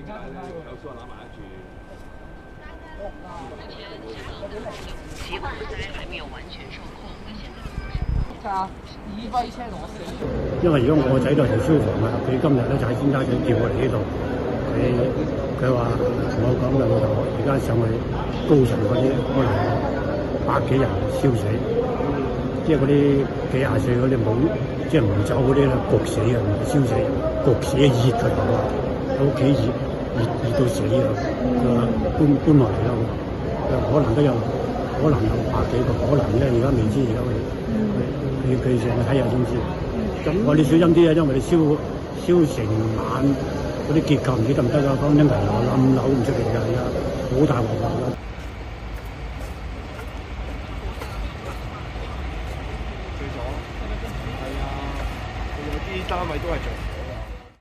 其火灾还没有完全受控，那现在因為如果我仔都係消防啊，佢今日咧就喺尖沙咀叫我嚟呢度，佢話同我講嘅老豆，而家上去高層嗰啲可能百幾人燒死，即係嗰啲幾廿歲嗰啲冇即係唔走嗰啲咧焗死啊，唔係燒死，焗死熱佢話喺屋企熱到死啊，佢話搬落嚟啦，可能都有百幾個，可能咧而家未知，而家佢上去睇下先知。我哋小心啲啊，因為你燒成晚嗰啲結構唔知得唔得啊？講真危樓冧樓唔出奇㗎，而家好大鑊㗎。最左係啊，佢有啲單位都係着。